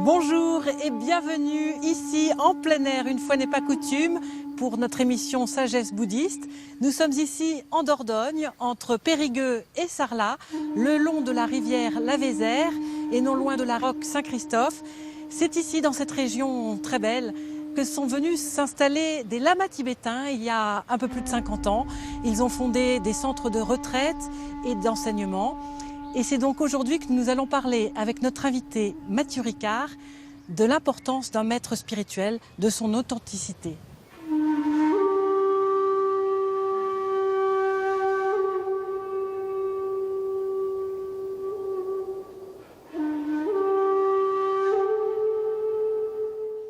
Bonjour et bienvenue ici en plein air, une fois n'est pas coutume, pour notre émission Sagesse bouddhiste. Nous sommes ici en Dordogne, entre Périgueux et Sarlat, le long de la rivière la Vézère et non loin de la roque Saint-Christophe. C'est ici, dans cette région très belle, que sont venus s'installer des lamas tibétains il y a un peu plus de 50 ans. Ils ont fondé des centres de retraite et d'enseignement. Et c'est donc aujourd'hui que nous allons parler avec notre invité Mathieu Ricard de l'importance d'un maître spirituel, de son authenticité.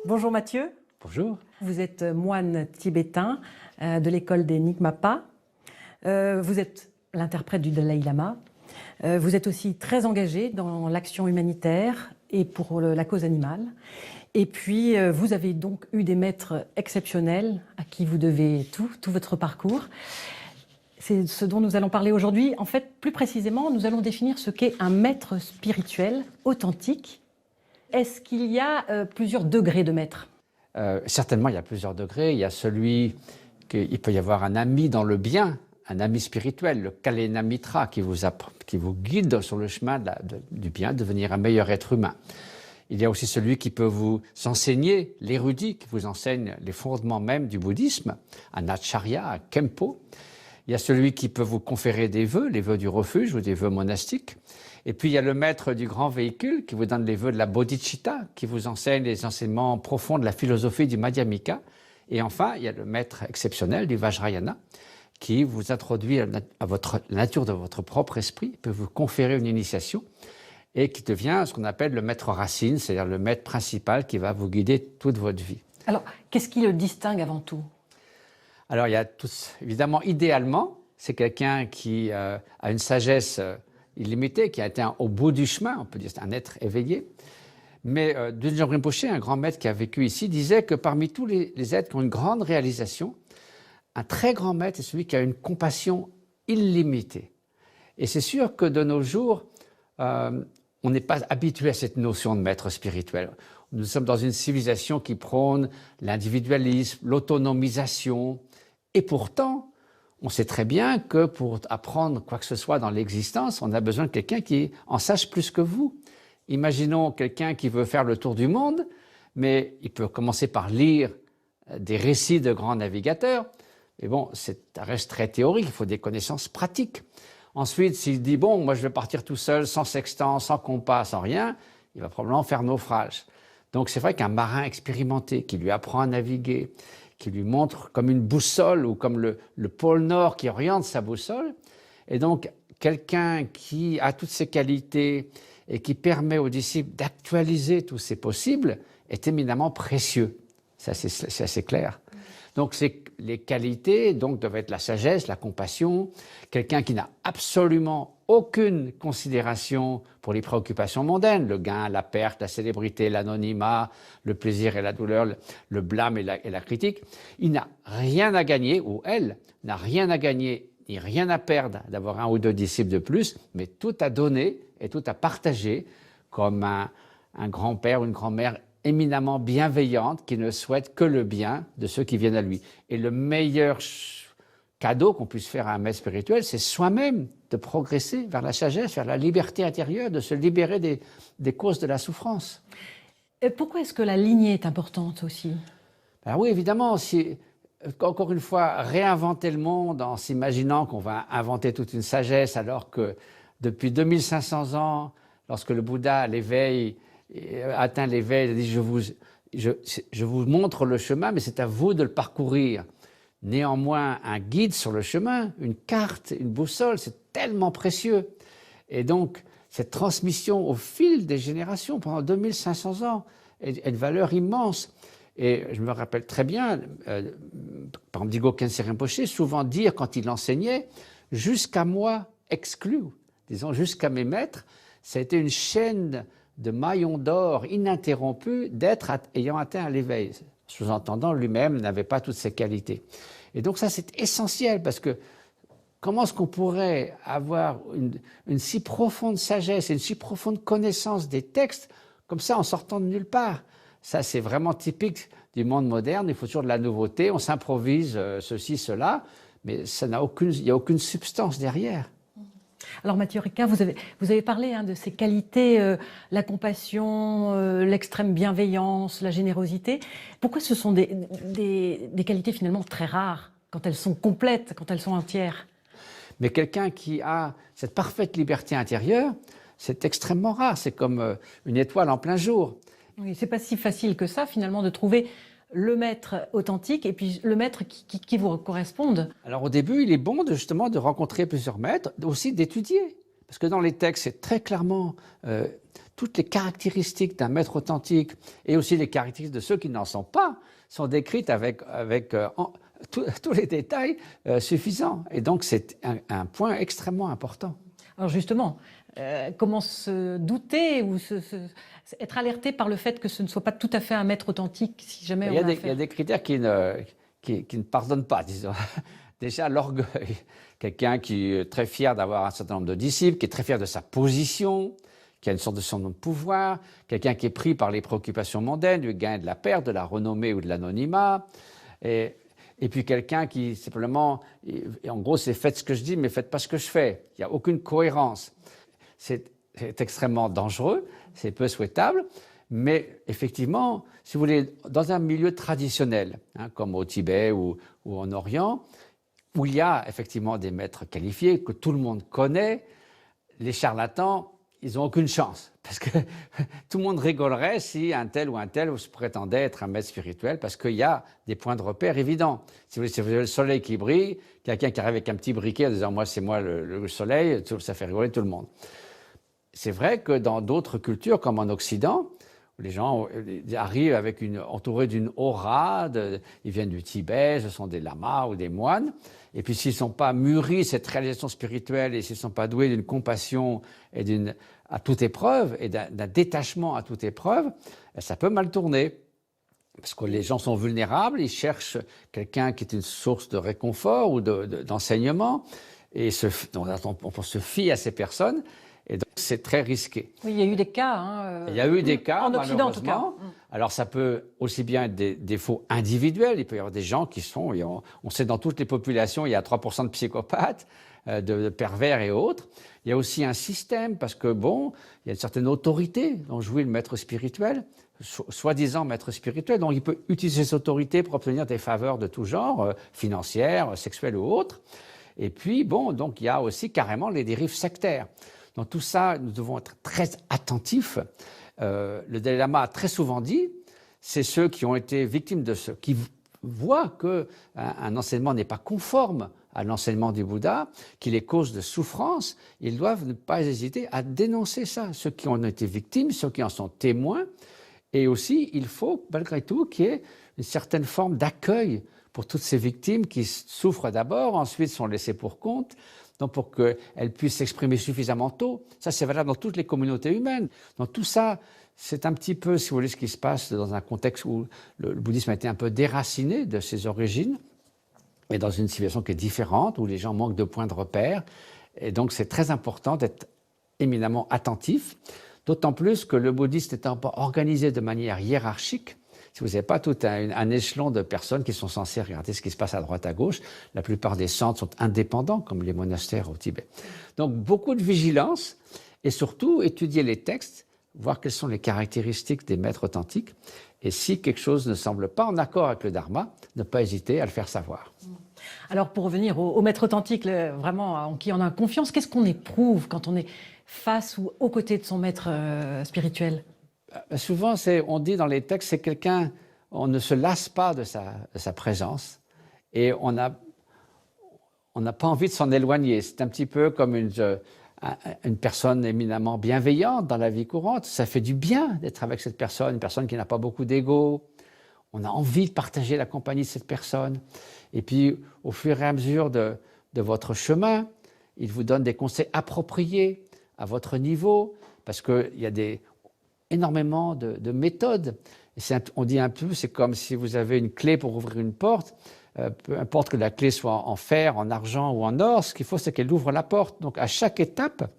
Bonjour Mathieu. Bonjour. Vous êtes moine tibétain de l'école des Nyingma. Vous êtes l'interprète du Dalai Lama. Vous êtes aussi très engagé dans l'action humanitaire et pour la cause animale. Et puis, vous avez donc eu des maîtres exceptionnels à qui vous devez tout votre parcours. C'est ce dont nous allons parler aujourd'hui. En fait, plus précisément, nous allons définir ce qu'est un maître spirituel authentique. Est-ce qu'il y a plusieurs degrés de maître ? Certainement, il y a plusieurs degrés. Il y a celui qu'il peut y avoir un ami dans le bien, un ami spirituel, le Kalena Mitra, qui vous guide sur le chemin du bien, devenir un meilleur être humain. Il y a aussi celui qui peut vous enseigner, l'érudit, qui vous enseigne les fondements même du bouddhisme, un acharya, un kempo. Il y a celui qui peut vous conférer des vœux, les vœux du refuge ou des vœux monastiques. Et puis il y a le maître du grand véhicule qui vous donne les vœux de la bodhicitta, qui vous enseigne les enseignements profonds de la philosophie du Madhyamika. Et enfin, il y a le maître exceptionnel du Vajrayana, qui vous introduit à la nature de votre propre esprit, peut vous conférer une initiation et qui devient ce qu'on appelle le maître racine, c'est-à-dire le maître principal qui va vous guider toute votre vie. Alors, qu'est-ce qui le distingue avant tout ? Alors, il y a évidemment, idéalement, c'est quelqu'un qui a une sagesse illimitée, qui a été au bout du chemin, on peut dire c'est un être éveillé. Mais Dudjom Rinpoché, un grand maître qui a vécu ici, disait que parmi tous les êtres qui ont une grande réalisation, un très grand maître est celui qui a une compassion illimitée. Et c'est sûr que de nos jours, on n'est pas habitué à cette notion de maître spirituel. Nous sommes dans une civilisation qui prône l'individualisme, l'autonomisation. Et pourtant, on sait très bien que pour apprendre quoi que ce soit dans l'existence, on a besoin de quelqu'un qui en sache plus que vous. Imaginons quelqu'un qui veut faire le tour du monde, mais il peut commencer par lire des récits de grands navigateurs. Mais bon, ça reste très théorique, il faut des connaissances pratiques. Ensuite, s'il dit, bon, moi je vais partir tout seul, sans sextant, sans compas, sans rien, il va probablement faire naufrage. Donc c'est vrai qu'un marin expérimenté qui lui apprend à naviguer, qui lui montre comme une boussole ou comme le pôle Nord qui oriente sa boussole, et donc quelqu'un qui a toutes ces qualités et qui permet aux disciples d'actualiser tous ces possibles, est éminemment précieux. C'est assez clair. Donc les qualités doivent être la sagesse, la compassion, quelqu'un qui n'a absolument aucune considération pour les préoccupations mondaines, le gain, la perte, la célébrité, l'anonymat, le plaisir et la douleur, le blâme et la critique. Il n'a rien à gagner, ou elle n'a rien à gagner ni rien à perdre d'avoir un ou deux disciples de plus, mais tout à donner et tout à partager comme un grand-père ou une grand-mère éminemment bienveillante qui ne souhaite que le bien de ceux qui viennent à lui. Et le meilleur cadeau qu'on puisse faire à un maître spirituel, c'est soi-même de progresser vers la sagesse, vers la liberté intérieure, de se libérer des causes de la souffrance. Et pourquoi est-ce que la lignée est importante aussi ? Ben oui, évidemment, encore une fois, réinventer le monde en s'imaginant qu'on va inventer toute une sagesse alors que depuis 2500 ans, lorsque le Bouddha, l'éveil, atteint l'éveil, il dit je vous montre le chemin, mais c'est à vous de le parcourir. Néanmoins, un guide sur le chemin, une carte, une boussole, c'est tellement précieux. Et donc, cette transmission au fil des générations, pendant 2500 ans, est une valeur immense. Et je me rappelle très bien, par exemple, Digo Khyentse Rinpoché, souvent dire quand il enseignait, jusqu'à moi exclu, disons jusqu'à mes maîtres, ça a été une chaîne de maillons d'or ininterrompus d'êtres ayant atteint à l'éveil. Sous-entendant, lui-même n'avait pas toutes ces qualités. Et donc ça, c'est essentiel, parce que comment est-ce qu'on pourrait avoir une si profonde sagesse et une si profonde connaissance des textes comme ça en sortant de nulle part. Ça, c'est vraiment typique du monde moderne. Il faut toujours de la nouveauté. On s'improvise ceci, cela, mais il n'y a aucune substance derrière. Alors Mathieu Ricard, vous avez parlé de ces qualités, la compassion, l'extrême bienveillance, la générosité. Pourquoi ce sont des qualités finalement très rares quand elles sont complètes, quand elles sont entières? Mais quelqu'un qui a cette parfaite liberté intérieure, c'est extrêmement rare. C'est comme une étoile en plein jour. Oui, c'est pas si facile que ça finalement de trouver le maître authentique et puis le maître qui vous corresponde. Alors au début, il est bon justement de rencontrer plusieurs maîtres, aussi d'étudier. Parce que dans les textes, c'est très clairement toutes les caractéristiques d'un maître authentique et aussi les caractéristiques de ceux qui n'en sont pas sont décrites avec tous les détails suffisants. Et donc c'est un point extrêmement important. Alors justement, comment se douter ou être alerté par le fait que ce ne soit pas tout à fait un maître authentique si jamais il y a des critères qui ne pardonnent pas, disons. Déjà, l'orgueil. Quelqu'un qui est très fier d'avoir un certain nombre de disciples, qui est très fier de sa position, qui a une sorte de son de pouvoir, quelqu'un qui est pris par les préoccupations mondaines, du gain et de la perte, de la renommée ou de l'anonymat. Et puis quelqu'un qui simplement, et en gros, c'est faites ce que je dis, mais faites pas ce que je fais. Il n'y a aucune cohérence. C'est extrêmement dangereux, c'est peu souhaitable, mais effectivement, si vous voulez, dans un milieu traditionnel, comme au Tibet ou en Orient, où il y a effectivement des maîtres qualifiés que tout le monde connaît, les charlatans, ils n'ont aucune chance. Parce que tout le monde rigolerait si un tel ou un tel se prétendait être un maître spirituel, parce qu'il y a des points de repère évidents. Si vous avez le soleil qui brille, quelqu'un qui arrive avec un petit briquet en disant « moi, c'est moi le soleil », ça fait rigoler tout le monde. C'est vrai que dans d'autres cultures, comme en Occident, les gens arrivent entourés d'une aura, ils viennent du Tibet, ce sont des lamas ou des moines, et puis s'ils ne sont pas mûris cette réalisation spirituelle et s'ils ne sont pas doués d'une compassion et à toute épreuve et d'un détachement à toute épreuve, ça peut mal tourner. Parce que les gens sont vulnérables, ils cherchent quelqu'un qui est une source de réconfort ou d'enseignement, et on se fie à ces personnes. Et donc, c'est très risqué. Oui, il y a eu des cas. Il y a eu des cas, en Occident, en tout cas. Alors, ça peut aussi bien être des défauts individuels. Il peut y avoir des gens qui sont... On sait, dans toutes les populations, il y a 3% de psychopathes, de pervers et autres. Il y a aussi un système, parce que, il y a une certaine autorité dont jouit le maître spirituel, soi-disant maître spirituel. Donc, il peut utiliser cette autorité pour obtenir des faveurs de tout genre, financières, sexuelles ou autres. Et puis, donc, il y a aussi carrément les dérives sectaires. Dans tout ça, nous devons être très attentifs. Le Dalai Lama a très souvent dit, c'est ceux qui ont été victimes de ce, qui voient qu'un enseignement n'est pas conforme à l'enseignement du Bouddha, qu'il est cause de souffrance, ils doivent ne pas hésiter à dénoncer ça. Ceux qui en ont été victimes, ceux qui en sont témoins. Et aussi, il faut, malgré tout, qu'il y ait une certaine forme d'accueil pour toutes ces victimes qui souffrent d'abord, ensuite sont laissées pour compte, donc pour qu'elles puissent s'exprimer suffisamment tôt. Ça, c'est valable dans toutes les communautés humaines. Donc tout ça, c'est un petit peu, si vous voulez, ce qui se passe dans un contexte où le bouddhisme a été un peu déraciné de ses origines, et dans une civilisation qui est différente, où les gens manquent de points de repère. Et donc c'est très important d'être éminemment attentif, d'autant plus que le bouddhisme n'étant pas organisé de manière hiérarchique, si vous n'avez pas tout un échelon de personnes qui sont censées regarder ce qui se passe à droite, à gauche, la plupart des centres sont indépendants, comme les monastères au Tibet. Donc beaucoup de vigilance et surtout étudier les textes, voir quelles sont les caractéristiques des maîtres authentiques. Et si quelque chose ne semble pas en accord avec le dharma, ne pas hésiter à le faire savoir. Alors pour revenir au maître authentique, vraiment en qui on a confiance, qu'est-ce qu'on éprouve quand on est face ou aux côtés de son maître spirituel ? Souvent, on dit dans les textes, c'est quelqu'un, on ne se lasse pas de sa présence et on n'a pas envie de s'en éloigner. C'est un petit peu comme une personne éminemment bienveillante dans la vie courante. Ça fait du bien d'être avec cette personne, une personne qui n'a pas beaucoup d'ego. On a envie de partager la compagnie de cette personne. Et puis, au fur et à mesure de votre chemin, il vous donne des conseils appropriés à votre niveau, parce qu'il y a énormément de méthodes. On dit un peu, c'est comme si vous avez une clé pour ouvrir une porte, peu importe que la clé soit en fer, en argent ou en or, ce qu'il faut, c'est qu'elle ouvre la porte. Donc, à chaque étape,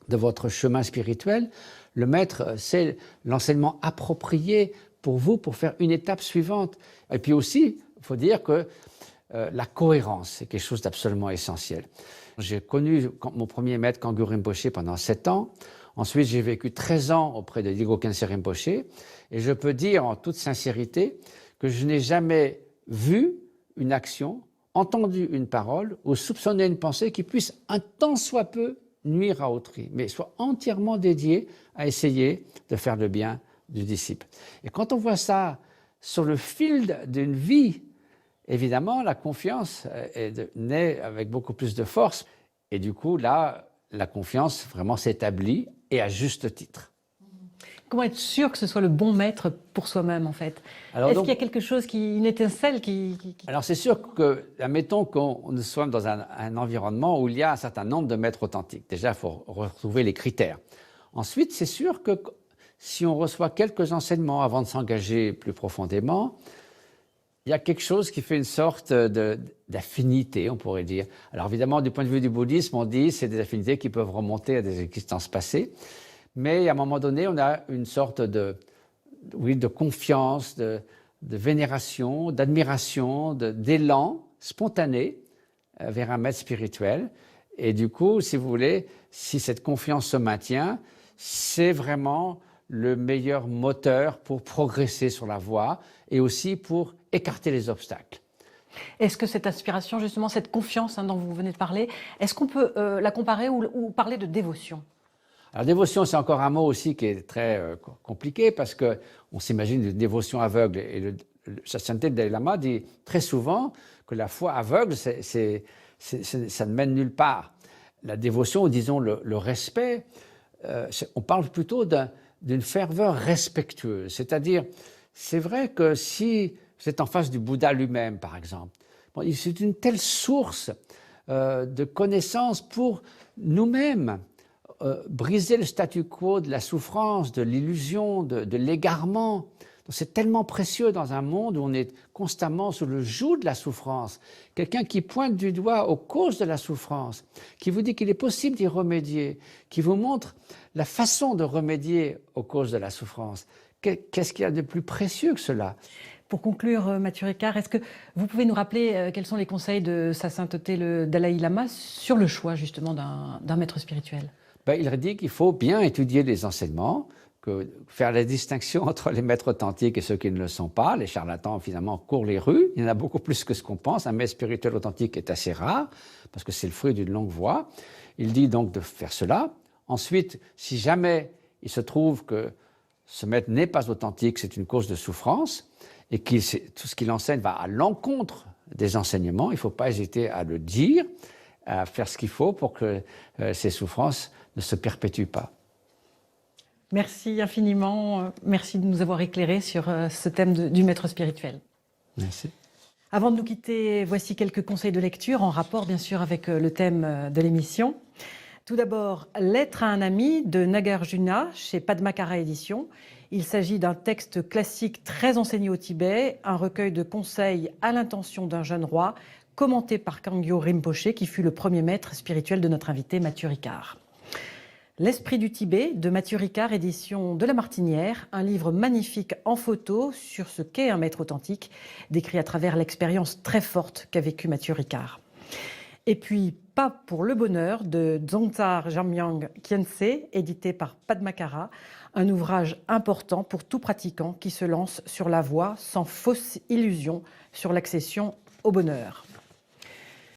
de votre chemin spirituel, le maître, c'est l'enseignement approprié pour vous, pour faire une étape suivante. Et puis aussi, il faut dire que la cohérence, c'est quelque chose d'absolument essentiel. J'ai connu mon premier maître Kangyo Rinpoché pendant 7 ans. Ensuite, j'ai vécu 13 ans auprès de Dilgo Khyentse Rinpoché. Et je peux dire en toute sincérité que je n'ai jamais vu une action, entendu une parole ou soupçonné une pensée qui puisse un tant soit peu nuire à autrui, mais soit entièrement dédié à essayer de faire le bien du disciple. Et quand on voit ça sur le fil d'une vie, évidemment, la confiance naît avec beaucoup plus de force. Et du coup, là, la confiance vraiment s'établit, et à juste titre. Comment être sûr que ce soit le bon maître pour soi-même, en fait? Est-ce qu'il y a quelque chose, une étincelle qui... Alors, c'est sûr que, admettons qu'on soit dans un environnement où il y a un certain nombre de maîtres authentiques. Déjà, il faut retrouver les critères. Ensuite, c'est sûr que si on reçoit quelques enseignements avant de s'engager plus profondément, il y a quelque chose qui fait une sorte d'affinité, on pourrait dire. Alors évidemment, du point de vue du bouddhisme, on dit que c'est des affinités qui peuvent remonter à des existences passées. Mais à un moment donné, on a une sorte de confiance, de vénération, d'admiration, d'élan spontané vers un maître spirituel. Et du coup, si vous voulez, si cette confiance se maintient, c'est vraiment le meilleur moteur pour progresser sur la voie et aussi pour écarter les obstacles. Est-ce que cette inspiration, justement, cette confiance dont vous venez de parler, est-ce qu'on peut la comparer ou parler de dévotion? Alors, dévotion, c'est encore un mot aussi qui est très compliqué parce qu'on s'imagine une dévotion aveugle. Et le Sachante Dalai Lama dit très souvent que la foi aveugle, ça ne mène nulle part. La dévotion, disons le respect, on parle plutôt d'une ferveur respectueuse. C'est-à-dire, c'est vrai que si vous êtes en face du Bouddha lui-même, par exemple, c'est une telle source de connaissances pour nous-mêmes, briser le statu quo de la souffrance, de l'illusion, de l'égarement. C'est tellement précieux dans un monde où on est constamment sous le joug de la souffrance. Quelqu'un qui pointe du doigt aux causes de la souffrance, qui vous dit qu'il est possible d'y remédier, qui vous montre la façon de remédier aux causes de la souffrance. Qu'est-ce qu'il y a de plus précieux que cela? Pour conclure, Mathieu Ricard, est-ce que vous pouvez nous rappeler quels sont les conseils de Sa Sainteté le Dalai Lama sur le choix justement d'un maître spirituel? Il dit qu'il faut bien étudier les enseignements, faire la distinction entre les maîtres authentiques et ceux qui ne le sont pas. Les charlatans, finalement, courent les rues. Il y en a beaucoup plus que ce qu'on pense. Un maître spirituel authentique est assez rare, parce que c'est le fruit d'une longue voie. Il dit donc de faire cela. Ensuite, si jamais il se trouve que ce maître n'est pas authentique, c'est une cause de souffrance, et que tout ce qu'il enseigne va à l'encontre des enseignements, il ne faut pas hésiter à le dire, à faire ce qu'il faut pour que ces souffrances ne se perpétuent pas. Merci infiniment. Merci de nous avoir éclairés sur ce thème du maître spirituel. Merci. Avant de nous quitter, voici quelques conseils de lecture en rapport bien sûr avec le thème de l'émission. Tout d'abord, Lettre à un ami de Nagarjuna chez Padmakara Éditions. Il s'agit d'un texte classique très enseigné au Tibet, un recueil de conseils à l'intention d'un jeune roi, commenté par Kangyo Rinpoché, qui fut le premier maître spirituel de notre invité Mathieu Ricard. L'Esprit du Tibet de Mathieu Ricard, édition de La Martinière, un livre magnifique en photo sur ce qu'est un maître authentique, décrit à travers l'expérience très forte qu'a vécue Mathieu Ricard. Et puis, Pas pour le bonheur de Dzongtsar Jamyang Khyentse, édité par Padmakara, un ouvrage important pour tout pratiquant qui se lance sur la voie sans fausse illusion sur l'accession au bonheur.